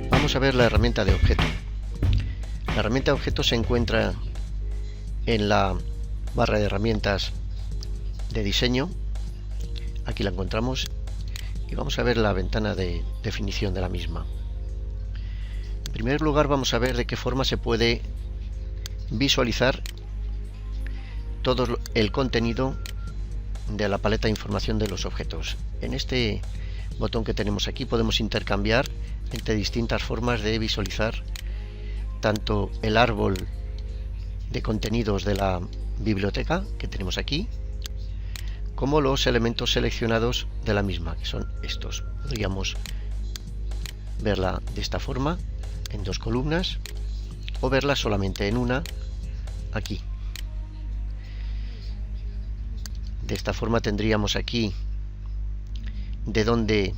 Vamos a ver la herramienta de objeto. La herramienta de objeto se encuentra en la barra de herramientas de diseño. Aquí la encontramos y vamos a ver la ventana de definición de la misma. En primer lugar, vamos a ver de qué forma se puede visualizar todo el contenido de la paleta de información de los objetos. En este botón que tenemos aquí podemos intercambiar entre distintas formas de visualizar tanto el árbol de contenidos de la biblioteca que tenemos aquí, como los elementos seleccionados de la misma, que son estos. Podríamos verla de esta forma, en dos columnas, o verla solamente en una, aquí. De esta forma tendríamos aquí de dónde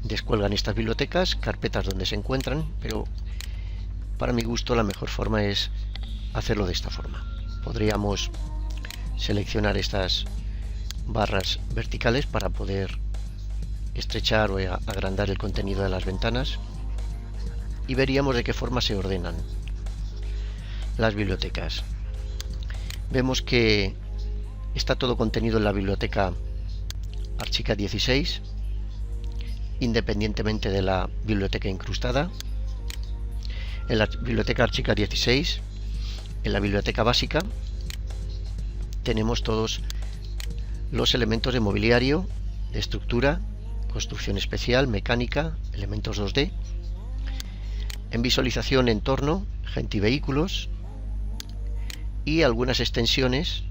descuelgan estas bibliotecas, carpetas donde se encuentran, pero para mi gusto la mejor forma es hacerlo de esta forma. Podríamos seleccionar estas barras verticales para poder estrechar o agrandar el contenido de las ventanas y veríamos de qué forma se ordenan las bibliotecas. Vemos que está todo contenido en la biblioteca Archicad 16, independientemente de la biblioteca incrustada. En la biblioteca Archicad 16, en la biblioteca básica, tenemos todos los elementos de mobiliario, de estructura, construcción especial, mecánica, elementos 2D. En visualización, entorno, gente y vehículos, y algunas extensiones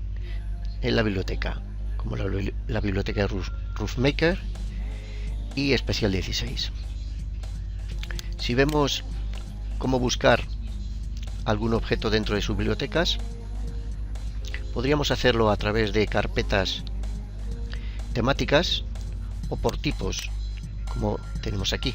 en la biblioteca, como la biblioteca RoofMaker y Special 16. Si vemos cómo buscar algún objeto dentro de sus bibliotecas, podríamos hacerlo a través de carpetas temáticas o por tipos, como tenemos aquí,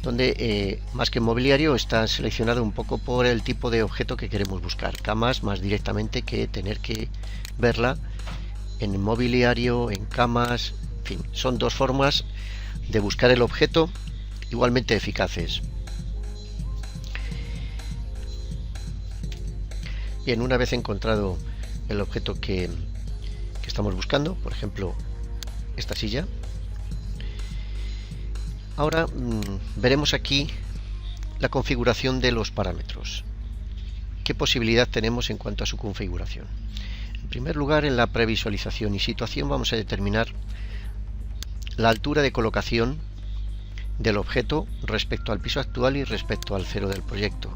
donde más que mobiliario está seleccionado un poco por el tipo de objeto que queremos buscar. Camas más directamente que tener que verla en mobiliario, en camas, en fin, son dos formas de buscar el objeto igualmente eficaces. Bien, una vez encontrado el objeto que estamos buscando, por ejemplo esta silla, ahora veremos aquí la configuración de los parámetros. ¿Qué posibilidad tenemos en cuanto a su configuración? En primer lugar, en la previsualización y situación vamos a determinar la altura de colocación del objeto respecto al piso actual y respecto al cero del proyecto.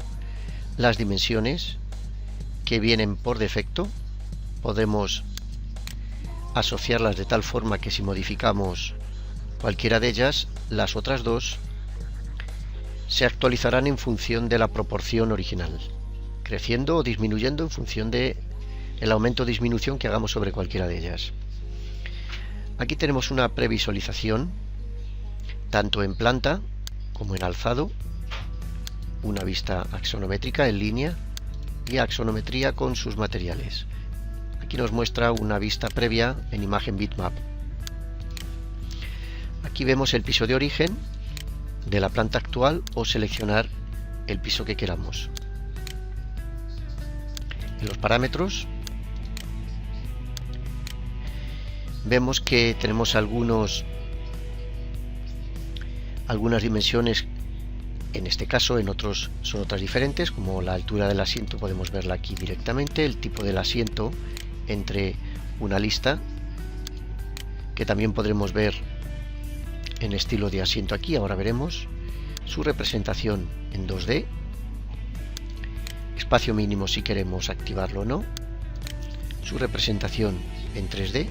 Las dimensiones que vienen por defecto podemos asociarlas de tal forma que si modificamos cualquiera de ellas, las otras dos se actualizarán en función de la proporción original, creciendo o disminuyendo en función de el aumento o disminución que hagamos sobre cualquiera de ellas. Aquí tenemos una previsualización tanto en planta como en alzado, una vista axonométrica en línea y axonometría con sus materiales. Aquí nos muestra una vista previa en imagen bitmap. Aquí vemos el piso de origen de la planta actual o seleccionar el piso que queramos. En los parámetros vemos que tenemos algunas dimensiones, en este caso, en otros son otras diferentes, como la altura del asiento podemos verla aquí directamente, el tipo del asiento entre una lista, que también podremos ver en estilo de asiento aquí. Ahora veremos su representación en 2D, espacio mínimo si queremos activarlo o no, su representación en 3D,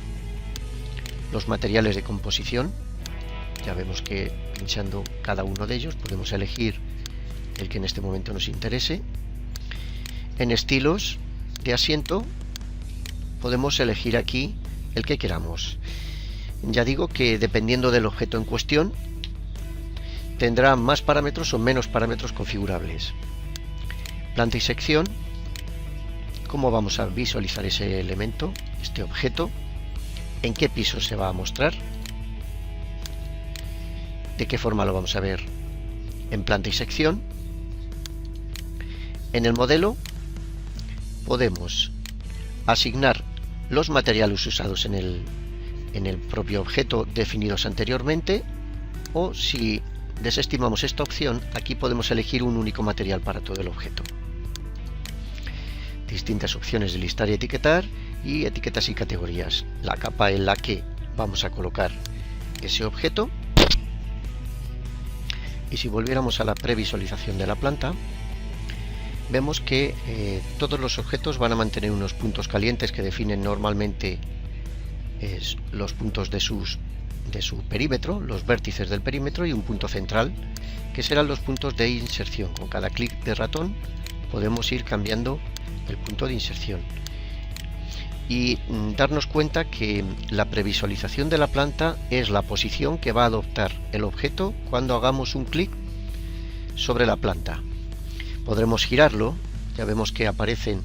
los materiales de composición. Ya vemos que pinchando cada uno de ellos podemos elegir el que en este momento nos interese. En estilos de asiento podemos elegir aquí el que queramos. Ya digo que dependiendo del objeto en cuestión, tendrá más parámetros o menos parámetros configurables. Planta y sección. ¿Cómo vamos a visualizar ese elemento, este objeto? ¿En qué piso se va a mostrar? ¿De qué forma lo vamos a ver en planta y sección? En el modelo podemos asignar los materiales usados en el propio objeto definidos anteriormente, o si desestimamos esta opción, aquí podemos elegir un único material para todo el objeto. Distintas opciones de listar y etiquetar, y etiquetas y categorías. La capa en la que vamos a colocar ese objeto. Y si volviéramos a la previsualización de la planta, vemos que todos los objetos van a mantener unos puntos calientes que definen normalmente los puntos de su perímetro, los vértices del perímetro, y un punto central que serán los puntos de inserción. Con cada clic de ratón podemos ir cambiando el punto de inserción y darnos cuenta que la previsualización de la planta es la posición que va a adoptar el objeto cuando hagamos un clic sobre la planta. Podremos girarlo, ya vemos que aparecen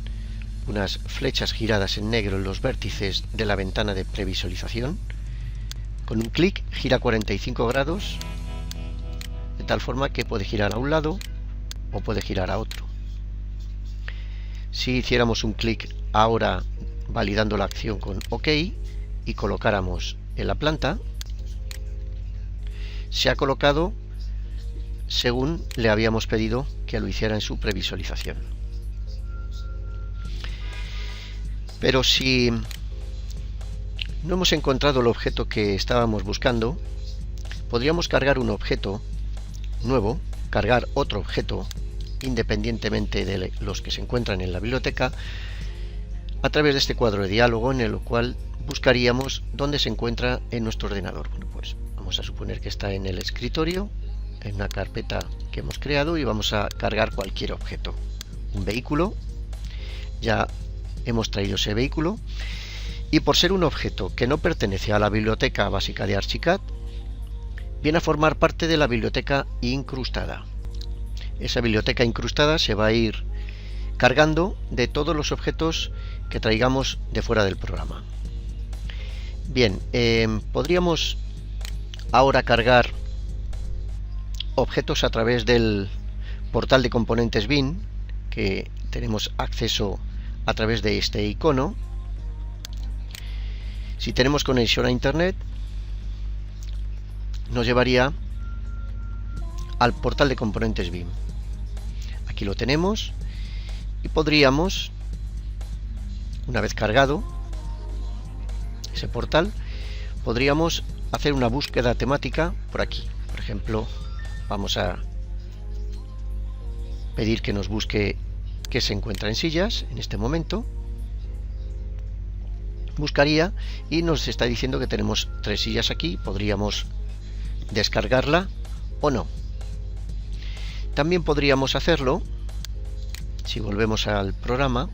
unas flechas giradas en negro en los vértices de la ventana de previsualización. Con un clic gira 45 grados, de tal forma que puede girar a un lado o puede girar a otro. Si hiciéramos un clic ahora validando la acción con OK y colocáramos en la planta, se ha colocado según le habíamos pedido que lo hiciera en su previsualización. Pero si no hemos encontrado el objeto que estábamos buscando, podríamos cargar un objeto nuevo, cargar otro objeto independientemente de los que se encuentran en la biblioteca, a través de este cuadro de diálogo en el cual buscaríamos dónde se encuentra en nuestro ordenador. Bueno, pues vamos a suponer que está en el escritorio, en una carpeta que hemos creado, y vamos a cargar cualquier objeto. Un vehículo, ya hemos traído ese vehículo, y por ser un objeto que no pertenece a la biblioteca básica de Archicad, viene a formar parte de la biblioteca incrustada. Esa biblioteca incrustada se va a ir cargando de todos los objetos que traigamos de fuera del programa. Bien, podríamos ahora cargar objetos a través del portal de componentes bin, que tenemos acceso a través de este icono. Si tenemos conexión a internet, nos llevaría al portal de componentes bin. Aquí lo tenemos, y podríamos, una vez cargado ese portal, podríamos hacer una búsqueda temática por aquí. Por ejemplo, vamos a pedir que nos busque qué se encuentra en sillas en este momento. Buscaría y nos está diciendo que tenemos 3 sillas aquí. Podríamos descargarla o no. También podríamos hacerlo, si volvemos al programa,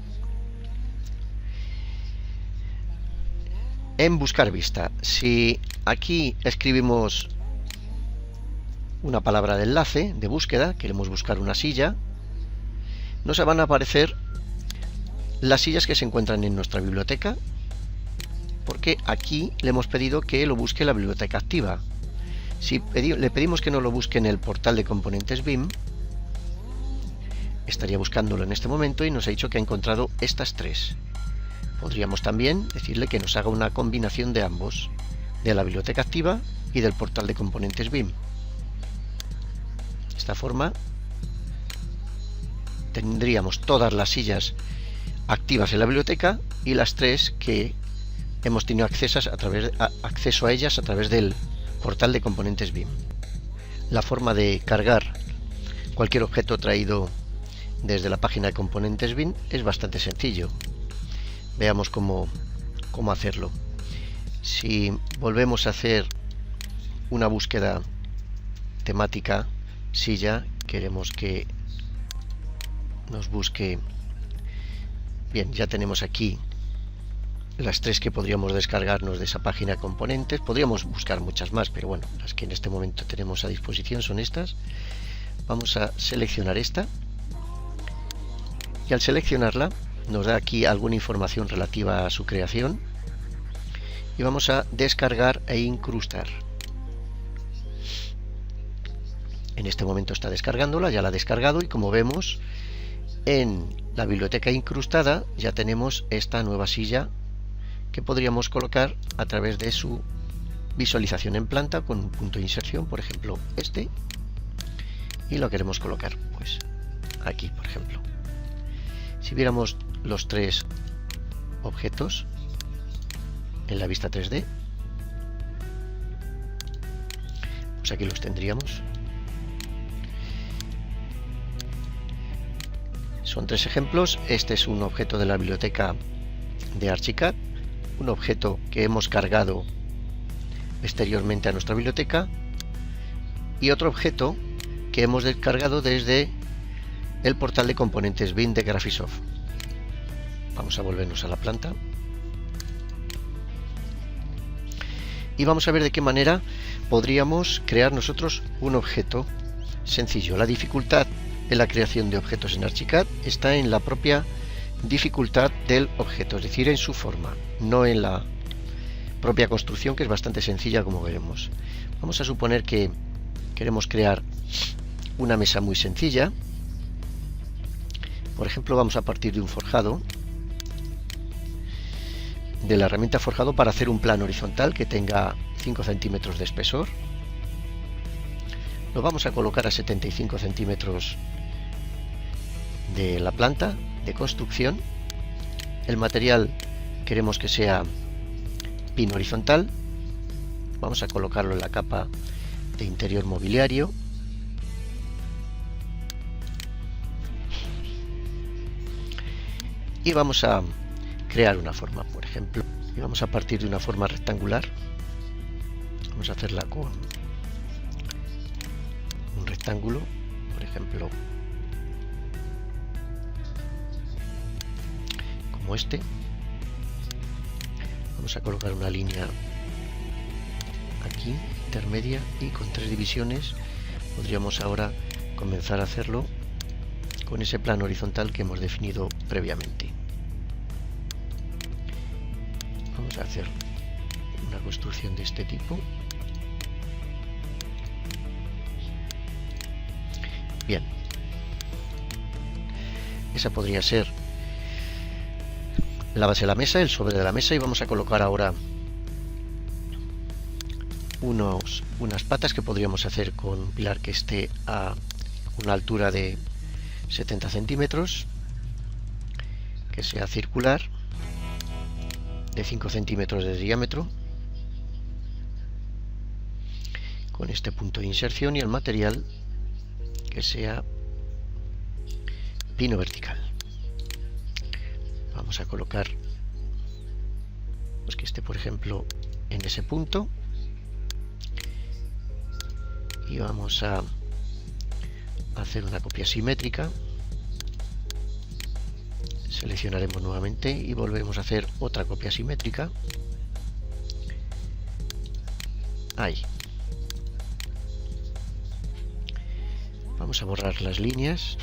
en buscar vista. Si aquí escribimos una palabra de enlace de búsqueda, queremos buscar una silla, nos van a aparecer las sillas que se encuentran en nuestra biblioteca, porque aquí le hemos pedido que lo busque en la biblioteca activa. Si le pedimos que no lo busque en el portal de componentes BIM, estaría buscándolo en este momento y nos ha dicho que ha encontrado estas 3. Podríamos también decirle que nos haga una combinación de ambos, de la biblioteca activa y del portal de componentes BIM. De esta forma tendríamos todas las sillas activas en la biblioteca y las 3 que hemos tenido acceso a ellas a través del portal de componentes BIM. La forma de cargar cualquier objeto traído desde la página de componentes BIM es bastante sencillo. Veamos cómo hacerlo. Si volvemos a hacer una búsqueda temática silla, queremos que nos busque. Bien, ya tenemos aquí las 3 que podríamos descargarnos de esa página de componentes. Podríamos buscar muchas más, pero bueno, las que en este momento tenemos a disposición son estas. Vamos a seleccionar esta y al seleccionarla nos da aquí alguna información relativa a su creación y vamos a descargar e incrustar. En este momento está descargándola, ya la ha descargado, y como vemos en la biblioteca incrustada ya tenemos esta nueva silla que podríamos colocar a través de su visualización en planta con un punto de inserción, por ejemplo este, y lo queremos colocar pues aquí, por ejemplo. Si viéramos los 3 objetos en la vista 3D, pues aquí los tendríamos. Son 3 ejemplos. Este es un objeto de la biblioteca de Archicad, un objeto que hemos cargado exteriormente a nuestra biblioteca, y otro objeto que hemos descargado desde el portal de componentes bin de Graphisoft. Vamos a volvernos a la planta y vamos a ver de qué manera podríamos crear nosotros un objeto sencillo. La dificultad en la creación de objetos en Archicad está en la propia dificultad del objeto, es decir, en su forma, no en la propia construcción, que es bastante sencilla, como veremos. Vamos a suponer que queremos crear una mesa muy sencilla. Por ejemplo, vamos a partir de un forjado, de la herramienta forjado, para hacer un plano horizontal que tenga 5 centímetros de espesor. Lo vamos a colocar a 75 centímetros de la planta de construcción. El material queremos que sea pin horizontal. Vamos a colocarlo en la capa de interior mobiliario. Y vamos a crear una forma, por ejemplo, y vamos a partir de una forma rectangular. Vamos a hacerla con un rectángulo, por ejemplo, como este. Vamos a colocar una línea aquí, intermedia, y con 3 divisiones podríamos ahora comenzar a hacerlo con ese plano horizontal que hemos definido previamente. Vamos a hacer una construcción de este tipo. Bien, esa podría ser la base de la mesa, el sobre de la mesa, y vamos a colocar ahora unas patas que podríamos hacer con un pilar que esté a una altura de 70 centímetros, que sea circular, de 5 centímetros de diámetro, con este punto de inserción, y el material que sea pino vertical. Vamos a colocar pues que esté, por ejemplo, en ese punto, y vamos a hacer una copia simétrica. Seleccionaremos nuevamente y volvemos a hacer otra copia simétrica. Ahí. Vamos a borrar las líneas.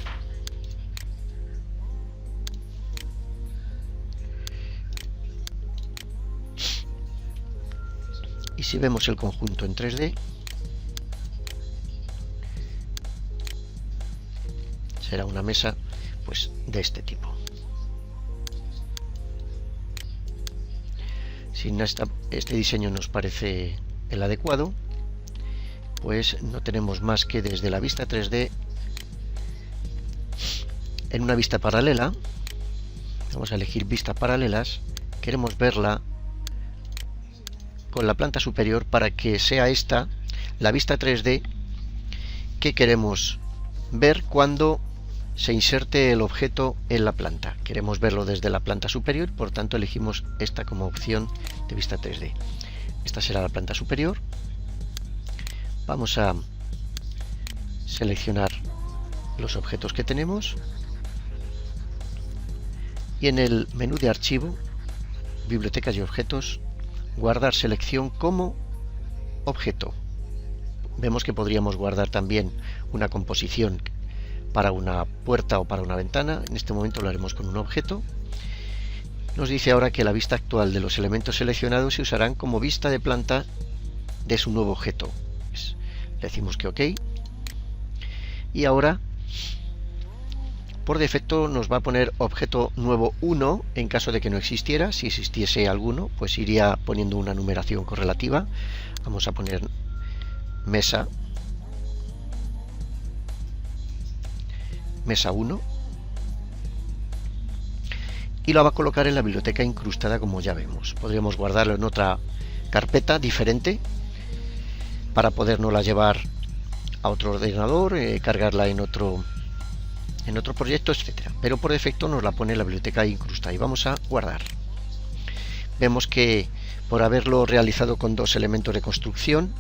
Y si vemos el conjunto en 3D, será una mesa pues de este tipo. Si este diseño nos parece el adecuado, pues no tenemos más que desde la vista 3D, en una vista paralela, vamos a elegir vistas paralelas, queremos verla con la planta superior para que sea esta la vista 3D que queremos ver cuando se inserte el objeto en la planta. Queremos verlo desde la planta superior, por tanto elegimos esta como opción de vista 3D. Esta será la planta superior. Vamos a seleccionar los objetos que tenemos y en el menú de archivo bibliotecas y objetos, guardar selección como objeto. Vemos que podríamos guardar también una composición para una puerta o para una ventana. En este momento lo haremos con un objeto. Nos dice ahora que la vista actual de los elementos seleccionados se usarán como vista de planta de su nuevo objeto. Decimos que OK. Y ahora, por defecto, nos va a poner objeto nuevo 1 en caso de que no existiera. Si existiese alguno, pues iría poniendo una numeración correlativa. Vamos a poner mesa 1 y lo va a colocar en la biblioteca incrustada, como ya vemos. Podríamos guardarlo en otra carpeta diferente para podernosla llevar a otro ordenador, cargarla en otro proyecto, etcétera. Pero por defecto nos la pone en la biblioteca incrustada y vamos a guardar. Vemos que por haberlo realizado con dos elementos de construcción,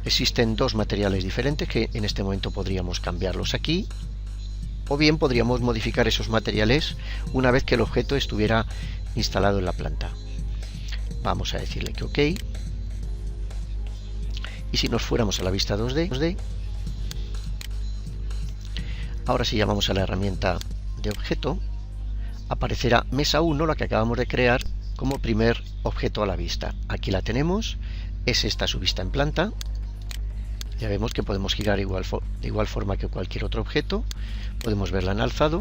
existen dos materiales diferentes que en este momento podríamos cambiarlos aquí, o bien podríamos modificar esos materiales una vez que el objeto estuviera instalado en la planta. Vamos a decirle que OK. Y si nos fuéramos a la vista 2D, ahora si llamamos a la herramienta de objeto, aparecerá mesa 1, la que acabamos de crear, como primer objeto a la vista. Aquí la tenemos, es esta su vista en planta. Ya vemos que podemos girar de igual forma que cualquier otro objeto. Podemos verla en alzado,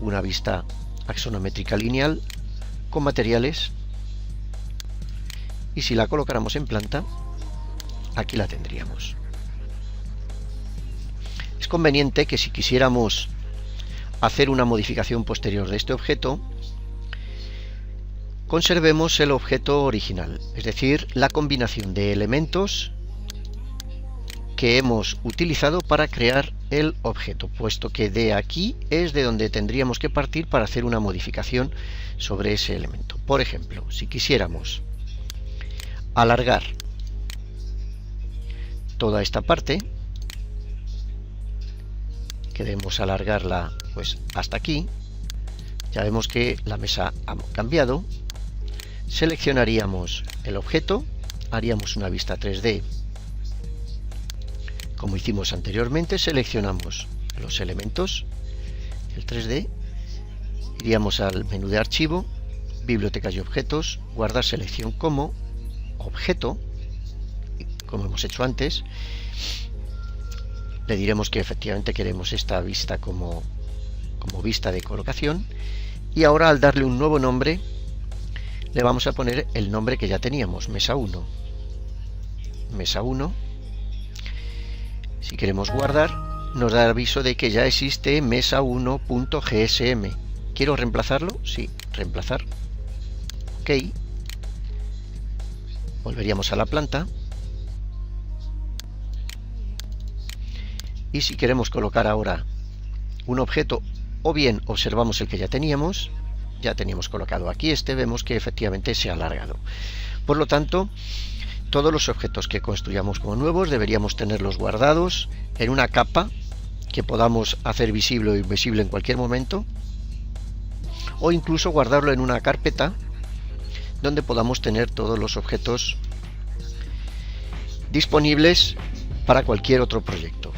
una vista axonométrica lineal con materiales, y si la colocáramos en planta, aquí la tendríamos. Es conveniente que si quisiéramos hacer una modificación posterior de este objeto, conservemos el objeto original, es decir, la combinación de elementos que hemos utilizado para crear el objeto, puesto que de aquí es de donde tendríamos que partir para hacer una modificación sobre ese elemento. Por ejemplo, si quisiéramos alargar toda esta parte, queremos alargarla pues hasta aquí, ya vemos que la mesa ha cambiado. Seleccionaríamos el objeto, haríamos una vista 3D como hicimos anteriormente, seleccionamos los elementos, el 3D, iríamos al menú de archivo, bibliotecas y objetos, guardar selección como objeto, como hemos hecho antes. Le diremos que efectivamente queremos esta vista como vista de colocación, y ahora al darle un nuevo nombre le vamos a poner el nombre que ya teníamos, mesa 1. Mesa 1. Si queremos guardar, nos da aviso de que ya existe mesa1.gsm. ¿Quiero reemplazarlo? Sí, reemplazar. OK. Volveríamos a la planta. Y si queremos colocar ahora un objeto, o bien observamos el que ya teníamos colocado aquí vemos que efectivamente se ha alargado. Por lo tanto, todos los objetos que construyamos como nuevos deberíamos tenerlos guardados en una capa que podamos hacer visible o invisible en cualquier momento, o incluso guardarlo en una carpeta donde podamos tener todos los objetos disponibles para cualquier otro proyecto.